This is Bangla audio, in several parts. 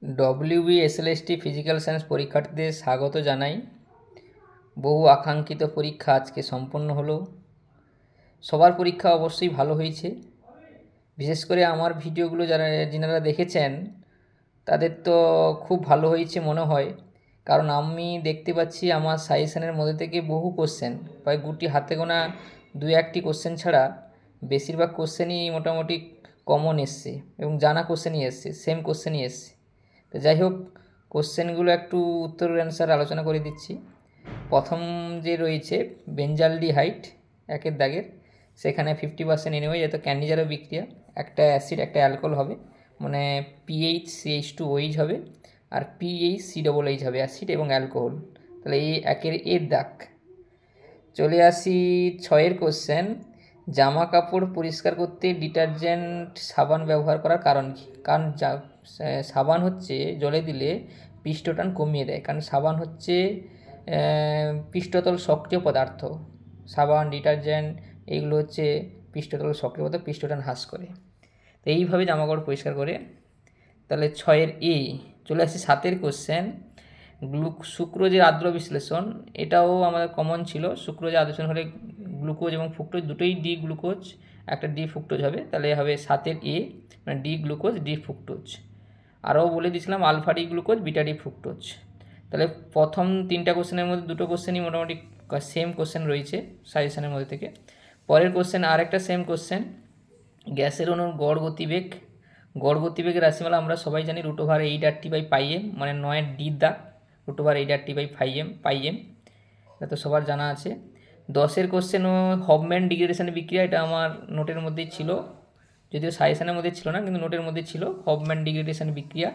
WBSLST ফিজিক্যাল সায়েন্স পরীক্ষার্থীদের স্বাগত জানাই। বহু আকাঙ্ক্ষিত পরীক্ষা আজকে সম্পন্ন হলো। সবার পরীক্ষা অবশ্যই ভালো হয়েছে। বিশেষ করে আমার ভিডিওগুলো যারা দেখেছেন তাদের তো খুব ভালো হয়েছে মনে হয়, কারণ আমি দেখতে পাচ্ছি আমার সাজেশনের মধ্যে থেকে বহু কোশ্চেন, প্রায় গুটি হাতে গোনা দু একটি কোশ্চেন ছাড়া বেশিরভাগ কোশ্চেনই মোটামুটি কমন এসছে এবং জানা কোশ্চেনই এসছে, সেম কোশ্চেনই এসছে। তো যাই হোক, কোশ্চেনগুলো একটু উত্তর অ্যান্সার আলোচনা করে দিচ্ছি। প্রথম যে রয়েছে বেঞ্জালডিহাইড একের দাগের, সেখানে 50% এনওএইচ, এত ক্যান্ডিজারও বিক্রিয়া, একটা অ্যাসিড একটা অ্যালকোহল হবে, মানে PHCH2OH হবে আর PHCOOH হবে, অ্যাসিড এবং অ্যালকোহল। তাহলে এই একের এর দাগ। চলে আসি 6-এর কোশ্চেন, জামা কাপড় পরিষ্কার করতে ডিটারজেন্ট সাবান ব্যবহার করার কারণ কী? কারণ সাবান হচ্ছে জলে দিলে পৃষ্ঠটান কমিয়ে দেয়, কারণ সাবান হচ্ছে পৃষ্ঠতল সক্রিয় পদার্থ। সাবান, ডিটারজেন্ট এইগুলো হচ্ছে পৃষ্ঠতল সক্রিয় পদার্থ, পৃষ্ঠটান হ্রাস করে। তো এইভাবে জামাকাপড় পরিষ্কার করে। তাহলে 6-এর এ। চলে আসি 7-এর কোশ্চেন, সুক্রোজের আর্দ্র বিশ্লেষণ। এটাও আমাদের কমন ছিল। সুক্রোজের আর্দ্র হলে গ্লুকোজ এবং ফ্রুক্টোজ দুটোই ডি গ্লুকোজ, একটা ডি ফ্রুক্টোজ হবে। তাহলে হবে 7-এর এ, মানে ডি গ্লুকোজ ডি ফ্রুক্টোজ। আরও বলে দিয়েছিলাম alpha D glucose beta D fructose. তাহলে প্রথম 3টা কোশ্চেনের মধ্যে 2টো কোশ্চেনই মোটামুটি সেম কোশ্চেন রয়েছে সাজেশনের মধ্যে থেকে। পরের কোশ্চেন আর একটা সেম কোশ্চেন, গ্যাসের অণুর গড় গতিবেগ। গড় গতিবেগের রাশিমালা আমরা সবাই জানি √8RT/πm, মানে 9-এর ডি দাগ, √8RT/πm। এটা তো সবার জানা আছে। 10-এর কোশ্চেন হফম্যান ডিগ্রেডেশন বিক্রিয়া, এটা আমার নোটের মধ্যেই ছিল, যদিও সাজেশনের মধ্যে ছিল না, কিন্তু নোটের মধ্যে ছিল হফম্যান ডিগ্রেডেশন বিক্রিয়া।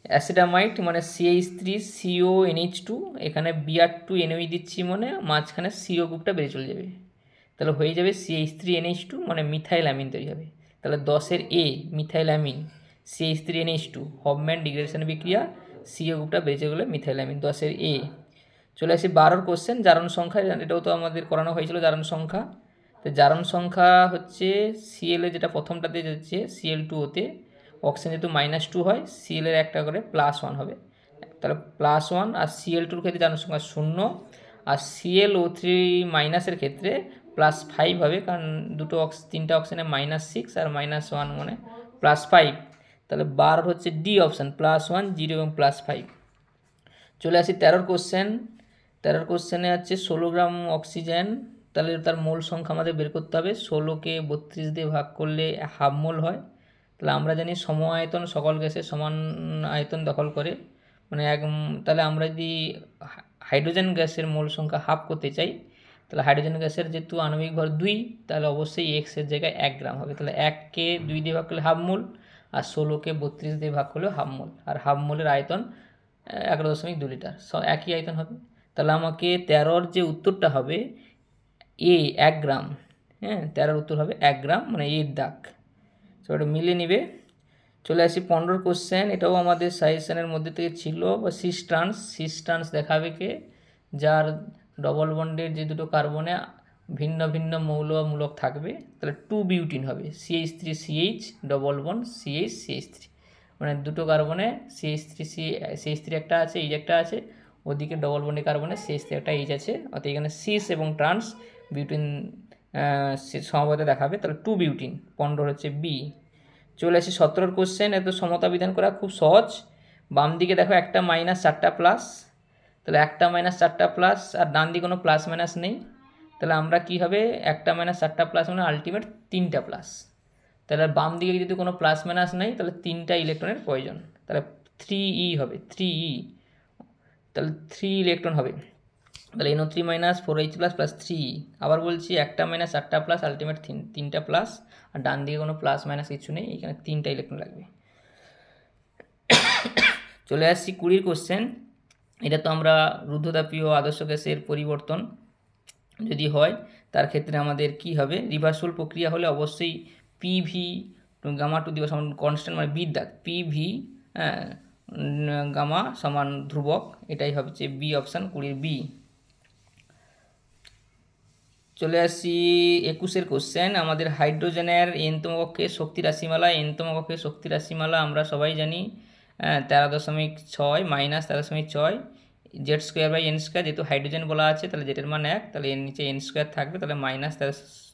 অ্যাসিডামাইড মানে CH3CONH2, এখানে Br2NOE দিচ্ছি, মানে মাঝখানে CO গ্রুপটা বেরিয়ে চলে যাবে, তাহলে হয়ে যাবে CH3NH2, মানে মিথাইল অ্যামিন তৈরি হবে। তাহলে 10-এর A methyl amine CH3NH2, Hofmann degradation বিক্রিয়া, CO গ্রুপটা বেরিয়ে গেলে মিথাইল অ্যামিন, 10-এর এ। চলে আসি 12-র কোশ্চেন, জারণ সংখ্যা। এটাও তো আমাদের করানো হয়েছিল, জারণ সংখ্যা। তো জারণ সংখ্যা হচ্ছে Cl এর যেটা প্রথমটাতে যাচ্ছে Cl2O-তে, অক্সিজেন যেহেতু -2 হয়, Cl এর একটা করে +1 হবে, তাহলে +1। আর Cl2-র ক্ষেত্রে জারণ সংখ্যা 0, আর ClO3- এর ক্ষেত্রে +5 হবে, কারণ 3টা অক্সিজেনে -6 আর -1 মানে +5। তাহলে 12 হচ্ছে ডি অপশান, +1, 0 এবং +5। চলে আসি 13-র কোশ্চেন। 13-র কোশ্চেনে আছে 16 গ্রাম অক্সিজেন, তাহলে তার মোল সংখ্যা আমাদের বের করতে হবে। 16কে 32 দিয়ে ভাগ করলে হাফ মোল হয়। তাহলে আমরা জানি সম আয়তন সকল গ্যাসের সমান আয়তন দখল করে, মানে তাহলে আমরা যদি হাইড্রোজেন গ্যাসের মোল সংখ্যা হাফ করতে চাই, তাহলে হাইড্রোজেন গ্যাসের যেহেতু আণবিক ভর 2, তাহলে অবশ্যই এক্সের জায়গায় 1 গ্রাম হবে। তাহলে 1কে 2 দিয়ে ভাগ করলে হাফ মোল, আর 16কে 32 দিয়ে ভাগ করলেও হাফ মোল, আর হাফ মোলের আয়তন 11.2 লিটার, একই আয়তন হবে। তাহলে আমাকে 13-র যে উত্তরটা হবে এ 1 গ্রাম, হ্যাঁ 13-র উত্তর হবে 1 গ্রাম, মানে এর দাগ। তো এটা মিলিয়ে নিবে। চলে আসি 15-র কোশ্চেন, এটাও আমাদের সাজেশনের মধ্যে থেকে ছিল। বা সিস্টান্স দেখাবে কে, যার ডবল বন্ডের যে দুটো কার্বনে ভিন্ন ভিন্ন মৌল বা মূলক থাকবে, তাহলে 2 বিউটিন হবে, CH3CH ডবল বন্ড CH3, মানে দুটো কার্বনে CH3 একটা আছে, এইচ একটা আছে, ওদিকে ডবল বন্ডের কার্বনে CH3 একটা এইচ আছে, অর্থাৎ এখানে সিস এবং ট্রান্স বিউটিন সমবেত দেখাবে, তাহলে 2 বিউটিন। 15 হচ্ছে বি। চলে আসি 17-র কোশ্চেন, এত সমতা বিধান করা খুব সহজ। বাম দিকে দেখো একটা মাইনাস 4টা প্লাস, তাহলে একটা মাইনাস 4টা প্লাস, আর ডান দিকে কোনো প্লাস মাইনাস নেই, তাহলে আমরা কি হবে, একটা মাইনাস 4টা প্লাস মানে আলটিমেট 3টা প্লাস। তাহলে বাম দিকে যদি কোনো প্লাস মাইনাস নেই, তাহলে 3টা ইলেকট্রনের প্রয়োজন, তাহলে 3E হবে, 3E, তাহলে 3 ইলেকট্রন হবে। তাহলে NO3 - 4H প্লাস 3E। আবার বলছি, একটা মাইনাস 4টা প্লাস আলটিমেট 3টা প্লাস, আর ডান দিকে কোনো প্লাস মাইনাস কিছু নেই, এখানে 3টা ইলেকট্রন লাগবে। চলে আসছি 20-র কোশ্চেন। এটা তো আমরা রুদ্ধতাপীয় আদর্শ গ্যাসের পরিবর্তন যদি হয়, তার ক্ষেত্রে আমাদের কি হবে, রিভার্সিবল প্রক্রিয়া হলে অবশ্যই PV গামা টু দি পাওয়ার সমান কনস্ট্যান্ট, মানে বির দাগ, PV গামা সমান ধ্রুবক, এটাই হচ্ছে বি অপশান, 20-এর বি। চলে আসি 21-এর কোশ্চেন, আমাদের হাইড্রোজেনের এনতম কক্ষের শক্তি রাশিমালা। এনতম কক্ষের শক্তি রাশিমালা আমরা সবাই জানি 13.6 minus 13.6 Z square by n square, যেহেতু হাইড্রোজেন বলা আছে তাহলে জেডের মান 1, তাহলে এর নিচে এন স্কোয়ার থাকবে, তাহলে minus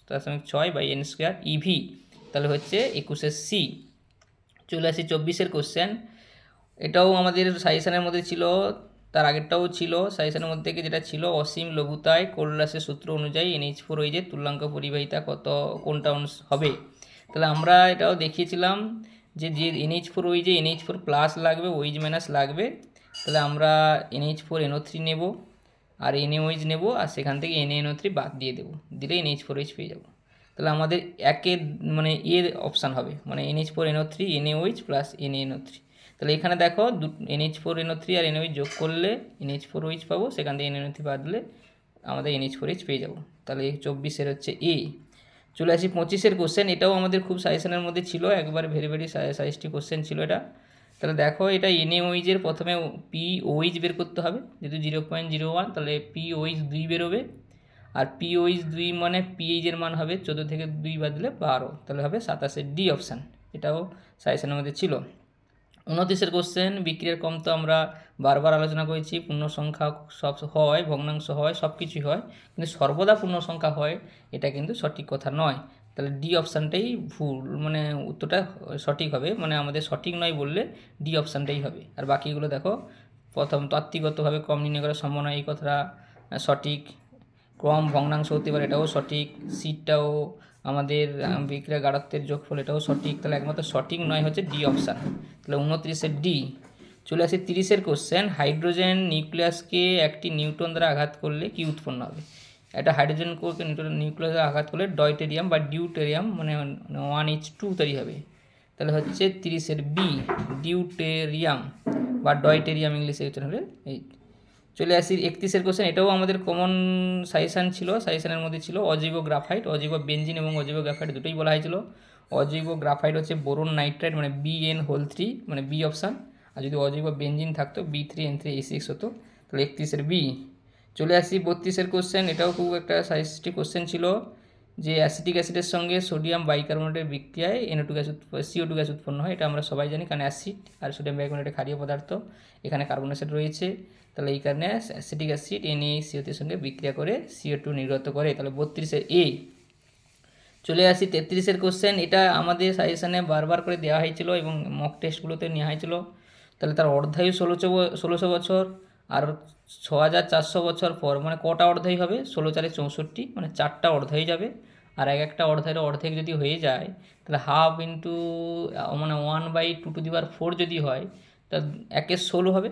13.6 by n square eV, তাহলে হচ্ছে 21 সি। চলে আসি 24 কোশ্চেন। এটাও আমাদের সাজেশনের মধ্যে ছিল, তার আগেরটাও ছিল সাজেশনের মধ্যে থেকে, যেটা ছিল অসীম লঘুতায় কোলরাসের সূত্র অনুযায়ী NH4OH তুল্যাঙ্ক পরিবাহিতা কোনটা হবে। তাহলে আমরা এটাও দেখিয়েছিলাম যে NH4OH NH4 প্লাস লাগবে, OH মাইনাস লাগবে, তাহলে আমরা NH4NO3 নেব আর NaOH নেব, আর সেখান থেকে NaNO3 বাদ দিয়ে দেবো, দিলে NH4OH পেয়ে যাব। তাহলে আমাদের একের মানে এর অপশান হবে, মানে NH4NO3 NaOH প্লাস NaNO3। তাহলে এখানে দেখো NH4NO3 আর NaOH যোগ করলে NH4OH পাবো, সেখান থেকে NaNO3 বাদ দিলে আমাদের NH4OH পেয়ে যাব। তাহলে 24 হচ্ছে এ। চলে আসি 25 কোশ্চেন। এটাও আমাদের খুব সাজেশনের মধ্যে ছিল, একবার ভেরি ভেরি সাজেস্টিভ কোশ্চেন ছিল এটা। তাহলে দেখো এটা NaOH এর প্রথমে POH বের করতে হবে, যেহেতু 0.01, তাহলে POH 2 বেরোবে, আর POH 2 মানে PH এর মান হবে 14 থেকে 2 বাদ দিলে 12, তাহলে হবে 27 ডি অপশান। এটাও সাজেশনের মধ্যে ছিল। 29 কোশ্চেন। বিক্রিয়ার ক্রম তো আমরা বারবার আলোচনা করেছি, পূর্ণ সংখ্যা সব হয়, ভগ্নাংশ হয়, সব কিছুই হয়, কিন্তু সর্বদা পূর্ণ সংখ্যা হয় এটা কিন্তু সঠিক কথা নয়। তাহলে ডি অপশানটাই ভুল, মানে উত্তরটা সঠিক হবে, মানে আমাদের সঠিক নয় বললে ডি অপশানটাই হবে। আর বাকিগুলো দেখো, প্রথম তাত্ত্বিকগতভাবে ক্রম নির্ণয় করার সম্ভাবনা, এই কথাটা সঠিক। ক্রম ভগ্নাংশ হতে পারে, এটাও সঠিক। সিটটাও আমাদের বিক্রিয়া গাঢ়ত্বের যোগফল, এটাও সঠিক। তাহলে একমাত্র সঠিক নয় হচ্ছে ডি অপশান, তাহলে 29 ডি। চলে আসি 30 কোশ্চেন। হাইড্রোজেন নিউক্লিয়াসকে একটি নিউট্রন দ্বারা আঘাত করলে কি উৎপন্ন হবে। একটা হাইড্রোজেন কোরকে নিউক্লিয়াস দ্বারা আঘাত করলে ডয়টেরিয়াম বা ডিউটেরিয়াম মানে 1H2 তৈরি হবে। তাহলে হচ্ছে 30 বি, ডিউটেরিয়াম বা ডয়টেরিয়াম ইংলিশে উচ্চারণ হবে এই। চলে আসি 31 কোশ্চেন। এটাও আমাদের কমন সাজেশান ছিল, সাজেশানের মধ্যে ছিল অজৈব গ্রাফাইট, অজৈব বেঞ্জিন এবং অজৈব গ্রাফাইট দুটোই বলা হয়েছিল। অজৈব গ্রাফাইট হচ্ছে বোরন নাইট্রাইট মানে Bn3 মানে বি অপশান, আর যদি অজৈব বেঞ্জিন থাকতো B3N3A6 হতো, তাহলে 31 বি। চলে আসি 32 কোশ্চেন। এটাও খুব একটা সাজেস্টিভ কোশ্চেন ছিল, যে অ্যাসিটিক অ্যাসিডের সঙ্গে সোডিয়াম বাইকার্বনেটের বিক্রিয়ায় CO2 গ্যাস উৎপন্ন হয়। এটা আমরা সবাই জানি, কারণ অ্যাসিড আর সোডিয়াম বাইকার্বনেটের ক্ষারীয় পদার্থ, এখানে কার্বন অ্যাসিড রয়েছে, তাহলে এই কারণে অ্যাসিটিক অ্যাসিড NaCO2 সঙ্গে বিক্রিয়া করে CO2 নির্গত করে, তাহলে 32 এ। চলে আসি 33 কোশ্চেন। এটা আমাদের সাজেশানে বারবার করে দেওয়া হয়েছিল এবং মক টেস্টগুলোতে নেওয়া হয়েছিল। তাহলে তার অর্ধায়ু 1600 বছর, আর 6400 বছর পর মানে কটা অর্ধায়ু হবে, 16 4 64, মানে 4টা অর্ধায়ু যাবে। আর একটা অর্ধায়ুর অর্ধেক যদি হয়ে যায়, তাহলে হাফ ইন্টু মানে 1/2⁴ যদি হয়, তা 1/16 হবে,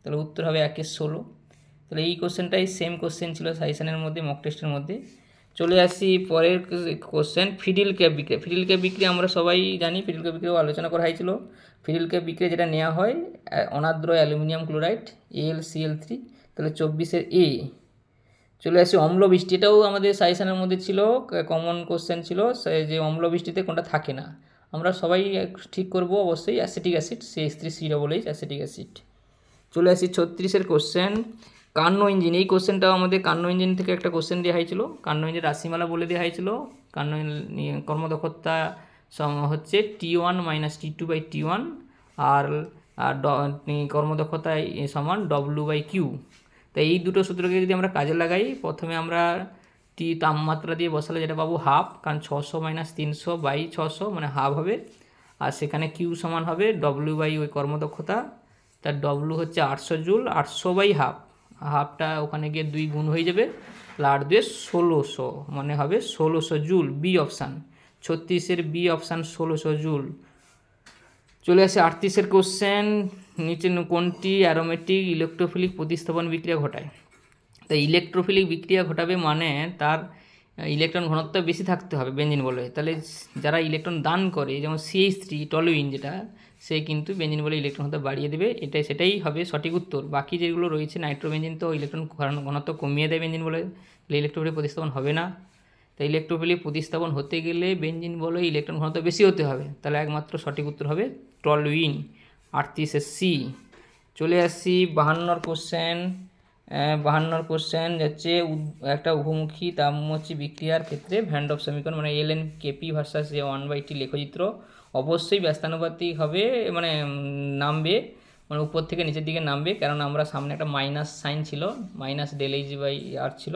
তাহলে উত্তর হবে 1/16। তাহলে এই কোশ্চেনটাই সেম কোশ্চেন ছিল সাজেশনের মধ্যে, মক টেস্টের মধ্যে। চলে আসি পরের কোশ্চেন, ফিডিল ক্যাপ বিক্রিয়া। ফিডিল ক্যাপ বিক্রিয়া আমরা সবাই জানি, ফিডিল ক্যাপ বিক্রিয়াও আলোচনা করা হয়েছিল। ফিডিল ক্যাপ বিক্রিয়া যেটা নেওয়া হয় অনাদ্র অ্যালুমিনিয়াম ক্লোরাইড AlCl3, তাহলে 24 এ। চলে আসি অম্ল বৃষ্টি। এটাও আমাদের সাজেশনের মধ্যে ছিল, কমন কোশ্চেন ছিল, যে অম্ল বৃষ্টিতে কোনটা থাকে না। আমরা সবাই ঠিক করব অবশ্যই acetic acid, CH3COOH acetic acid. চলে আসি 36 কোশ্চেন, কার্নো ইঞ্জিন। এই কোশ্চেনটাও আমাদের কার্নো ইঞ্জিন থেকে একটা কোশ্চেন দেওয়া হয়েছিল, কার্নো ইঞ্জিন রাশিমালা বলে দেওয়া হয়েছিল। কার্নো কর্মদক্ষতা হচ্ছে T1 - T2/T1, আর কর্মদক্ষতা সমান W/Q। তাই এই দুটো সূত্রকে যদি আমরা কাজে লাগাই, প্রথমে আমরা তাপমাত্রা দিয়ে বসালে যেটা পাবো হাফ, কারণ 600 - 300/600 মানে হাফ হবে, আর সেখানে কিউ সমান হবে W/ওই কর্মদক্ষতা, তার W হচ্ছে 800 জুল, 800/হাফ, হাফটা ওখানে গিয়ে 2 গুণ হয়ে যাবে, 8 2 1600 মানে হবে 1600 joule, B option. 36 B option 1600 joule. চলে আসে 38 কোশ্চেন, নিচে কোনটি অ্যারোমেটিক ইলেকট্রোফিলিক প্রতিস্থাপন বিক্রিয়া ঘটায়। তাই ইলেকট্রোফিলিক বিক্রিয়া ঘটাবে মানে তার ইলেকট্রন ঘনত্ব বেশি থাকতে হবে বেঞ্জিন বলে। তাহলে যারা ইলেকট্রন দান করে, যেমন CH3 টলুইন যেটা, সে কিন্তু বেঞ্জিন বলে ইলেকট্রন ঘনত্ব বাড়িয়ে দেবে, সেটাই হবে সঠিক উত্তর। বাকি যেগুলো রয়েছে নাইট্রোবেঞ্জিন তো ইলেকট্রন ঘনত্ব কমিয়ে দেয় বেঞ্জিন বলে, তাহলে ইলেকট্রোফিলিক প্রতিস্থাপন হবে না। তাই ইলেকট্রোফিলিক প্রতিস্থাপন হতে গেলে বেঞ্জিন বলে ইলেকট্রন ঘনত্ব বেশি হতে হবে, তাহলে একমাত্র সঠিক উত্তর হবে টলুইন, 38 সি। চলে আসি 52 কোশ্চেন। 52 কোশ্চেন যাচ্ছে, একটা উভমুখী তাপমোচী বিক্রিয়ার ক্ষেত্রে ভ্যান ডর্ফ সমীকরণ মানে LNKP ভার্সাস 1/T লেখচিত্র। অবশ্যই ব্যস্তানুপাতিক হবে, মানে নামবে, মানে উপর থেকে নিচের দিকে নামবে, কারণ আমরা সামনে একটা মাইনাস সাইন ছিল, মাইনাস ডেল এইচ বাই আর ছিল,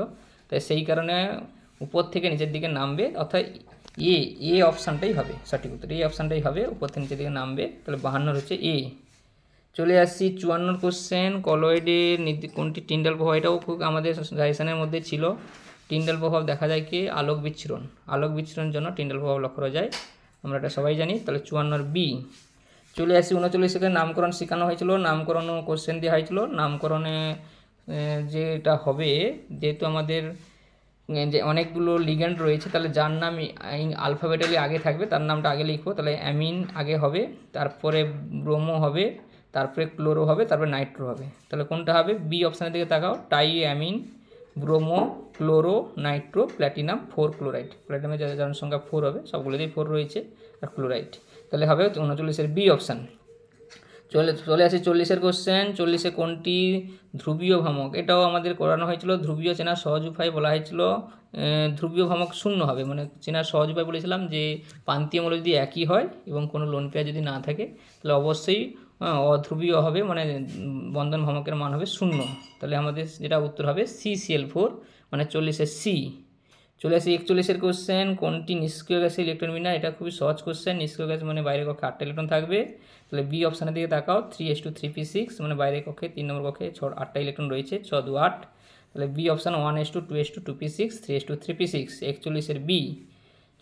তাই সেই কারণে উপর থেকে নিচের দিকে নামবে, অর্থাৎ এ অপশানটাই হবে সঠিক উত্তর, এই অপশানটাই হবে, উপর থেকে নিচের দিকে নামবে, তাহলে 52 হচ্ছে এ। চলে আসছি 54 কোশ্চেন, কলয়েডের কোনটি টিন্ডাল প্রভাব, এটাও খুব আমাদের সাজেশনের মধ্যে ছিল। টিন্ডাল প্রভাব দেখা যায় কি আলোক বিচ্ছুরণ, আলোক বিচ্ছুরণের জন্য টিন্ডাল প্রভাব লক্ষ্য করা যায়, আমরা এটা সবাই জানি, তাহলে 54 বি। চলে আসি 39 নামকরণ শেখানো হয়েছিল, নামকরণ কোশ্চেন দেওয়া হয়েছিল। নামকরণে যেটা হবে, যেহেতু আমাদের যে অনেকগুলো লিগ্যান্ড রয়েছে, তাহলে যার নাম আলফাবেটালি আগে থাকবে তার নামটা আগে লিখবো, তাহলে অ্যামিন আগে হবে, তারপরে ব্রোমো হবে, তারপরে ক্লোরো হবে, তারপরে নাইট্রো হবে। তাহলে কোনটা হবে? বি অপশানের দিকে তাকাও, di amine, bromo, chloro, nitro, platinum, 4 chloride. প্ল্যাটিনামের জনসংখ্যা 4 হবে, সবগুলোতেই 4 রয়েছে, আর ক্লোরাইড, তাহলে হবে 39 বি অপশান। চলে আসি 40 কোশ্চেন, 40 কোনটি ধ্রুবীয় ভ্রামক, এটাও আমাদের করানো হয়েছিল। ধ্রুবীয় চেনার সহজ উপায় বলা হয়েছিল, ধ্রুবীয় ভ্রামক শূন্য হবে, মানে চেনার সহজ উপায় বলেছিলাম যে প্রান্তীয় মৌল যদি একই হয় এবং কোনো লোন পেয়ার যদি না থাকে তাহলে অবশ্যই অধ্রুবীয় হবে, মানে বন্ধন ভ্রামকের মান হবে 0, তাহলে আমাদের যেটা উত্তর হবে CCl4, মানে 40 সি। চলে আসি 41 কোশ্চেন, কোনটি নিষ্ক্রিয় গ্যাসে ইলেকট্রন বিন্যাস, এটা খুবই সহজ কোশ্চেন। নিষ্ক্রিয় গ্যাস মানে বাইরের কক্ষে 8টা ইলেকট্রন থাকবে, তাহলে বি অপশানের দিকে তাকাও, 3s2 3p6, মানে বাইরের কক্ষে 3 নম্বর কক্ষে 8টা ইলেকট্রন রয়েছে, 6 2 8, তাহলে B option 1s2 2s2 2p6 3s2 3p6, 41 B.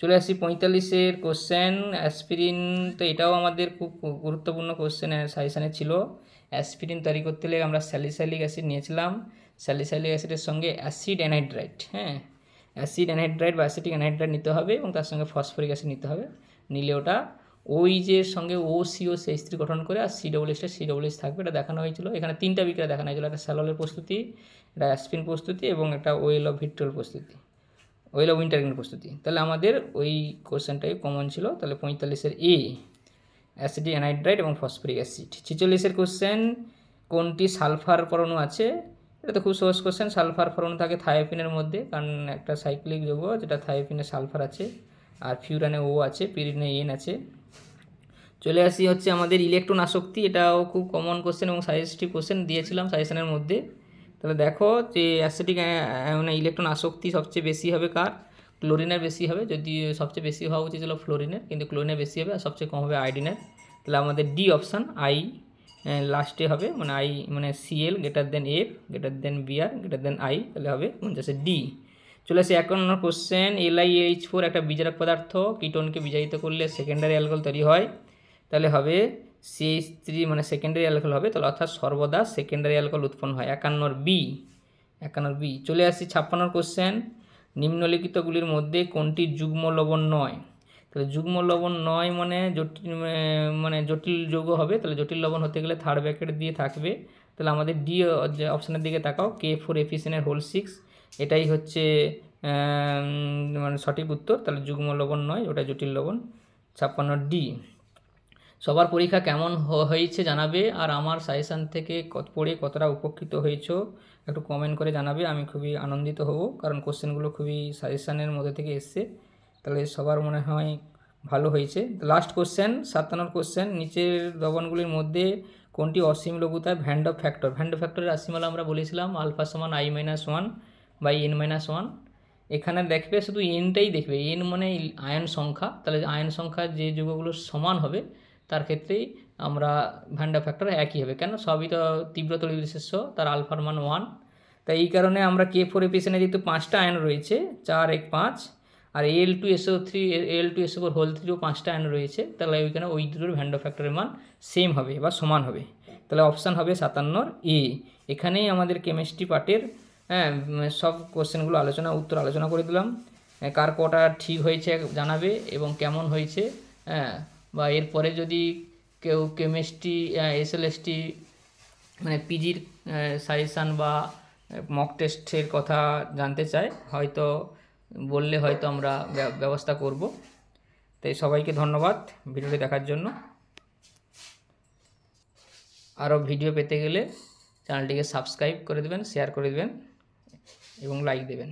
চলে আসি 45 কোশ্চেন, অ্যাসপিরিন, তো এটাও আমাদের খুব গুরুত্বপূর্ণ কোশ্চেন সাজেশানে ছিল। অ্যাসপিরিন তৈরি করতে গেলে আমরা স্যালিসাইলিক অ্যাসিড নিয়েছিলাম, স্যালিসাইলিক অ্যাসিডের সঙ্গে অ্যাসিড অ্যানহাইড্রাইট, হ্যাঁ অ্যাসিড অ্যানহাইড্রাইট বা অ্যাসিটিক অ্যানহাইড্রাইট নিতে হবে, এবং তার সঙ্গে ফসফরিক অ্যাসিড নিতে হবে, নিলে ওটা ওইজের সঙ্গে OCO H3 গঠন করে, আর COOH থাকবে, এটা দেখানো হয়েছিল। এখানে 3টা বিক্রিয়া দেখানো হয়েছিল, একটা স্যাললের প্রস্তুতি, একটা অ্যাসপিরিন প্রস্তুতি, এবং একটা ওয়েল অফ ভিট্রিয়ল প্রস্তুতি, ওয়েল অফ উইন্টারগ্রিন প্রস্তুতি। তাহলে আমাদের ওই কোশ্চেনটাই কমন ছিল, তাহলে 45 এ অ্যাসিটিক অ্যানহাইড্রাইট এবং ফসফরিক অ্যাসিড। 46 কোশ্চেন, কোনটি সালফার পরমাণু আছে, এটা তো খুব সহজ কোশ্চেন, সালফার পরমাণু থাকে থায়োপিনের মধ্যে, কারণ একটা সাইক্লিক যৌগ যেটা থায়োপিনে সালফার আছে, আর ফিউরানে O আছে, পিরিনে N আছে। চলে আসি হচ্ছে আমাদের ইলেকট্রন আসক্তি, এটাও খুব কমন কোশ্চেন এবং সাজেস্টিভ কোশ্চেন দিয়েছিলাম সাজেশনের মধ্যে। তাহলে দেখো যে অ্যাসিটিক মানে ইলেকট্রন আসক্তি সবচেয়ে বেশি হবে কার? ক্লোরিনের বেশি হবে, যদি সবচেয়ে বেশি হওয়া উচিত ছিল ফ্লোরিনের, কিন্তু ক্লোরিনের বেশি হবে, আর সবচেয়ে কম হবে আয়োডিনের। তাহলে আমাদের ডি অপশান আই লাস্টে হবে, মানে আই মানে Cl greater than F greater than Br greater than I, তাহলে হবে 49 ডি। চলে আসি 1 নম্বর কোশ্চেন, LiH4 একটা বিজারক পদার্থ, কিটোনকে বিজারিত করলে সেকেন্ডারি অ্যালকোহল তৈরি হয়, তাহলে হবে CH3, মানে সেকেন্ডারি অ্যালকোহল হবে, তাহলে অর্থাৎ সর্বদা সেকেন্ডারি অ্যালকোহল উৎপন্ন হয়, 51 বি। চলে আসি 56 কোশ্চেন, নিম্নলিখিতগুলির মধ্যে কোনটি যুগ্ম লবণ নয়, তাহলে যুগ্ম লবণ নয় মানে জটিল যৌগ হবে, তাহলে জটিল লবণ হতে গেলে থার্ড ব্র্যাকেট দিয়ে থাকবে, তাহলে আমাদের ডি অপশানের দিকে তাকাও, K4FeCN6, এটাই হচ্ছে মানে সঠিক উত্তর, তাহলে যুগ্ম লবণ নয়, ওটা জটিল লবণ। 56 ডি। সবার পরীক্ষা কেমন হয়েছে জানাবে, আর আমার সাজেশান থেকে পড়ে কতটা উপকৃত হয়েছো একটু কমেন্ট করে জানাবে, আমি খুবই আনন্দিত হব, কারণ কোশ্চেনগুলো খুবই সাজেশানের মধ্যে থেকে এসছে, তাহলে সবার মনে হয় ভালো হয়েছে। লাস্ট কোশ্চেন 57 কোশ্চেন, নিচের লবণগুলির মধ্যে কোনটি অসীম লঘুতায় ভ্যান ডপ ফ্যাক্টরের রাশিমালা আমরা বলেছিলাম আলফা সমান I-1/n-1, এখানে দেখবে শুধু এনটাই দেখবে, এন মানে আয়ন সংখ্যা, তাহলে আয়ন সংখ্যা যে যৌগগুলো সমান হবে তার ক্ষেত্রেই আমরা ভ্যান ডপ ফ্যাক্টর একই হবে, কেন সবই তো তীব্র তড়িৎ বিশেষ্য, তার আলফার মান 1, তাই এই কারণে আমরা K4FeCN যেহেতু 5টা আয়ন রয়েছে 4 1 5, আর Al2SO3 ও 5টা আয়ন রয়েছে, তাহলে ওইখানে ওই দুটোর ভ্যান ডপ ফ্যাক্টরের মান সেম হবে বা সমান হবে, তাহলে অপশান হবে 57 এ। এখানেই আমাদের কেমিস্ট্রি পার্টের সব কোশ্চেনগুলো উত্তর আলোচনা করে দিলাম। কার কটা ঠিক হয়েছে জানাবে এবং কেমন হয়েছে, বা এরপরে যদি কেউ কেমিস্ট্রি SLST মানে পিজির সাজেশান বা মক টেস্টের কথা জানতে চায়, হয়তো বললে হয়তো আমরা ব্যবস্থা করব। তাই সবাইকে ধন্যবাদ ভিডিওটি দেখার জন্য। আরও ভিডিও পেতে গেলে চ্যানেলটিকে সাবস্ক্রাইব করে দেবেন, শেয়ার করে দেবেন এবং লাইক দেবেন।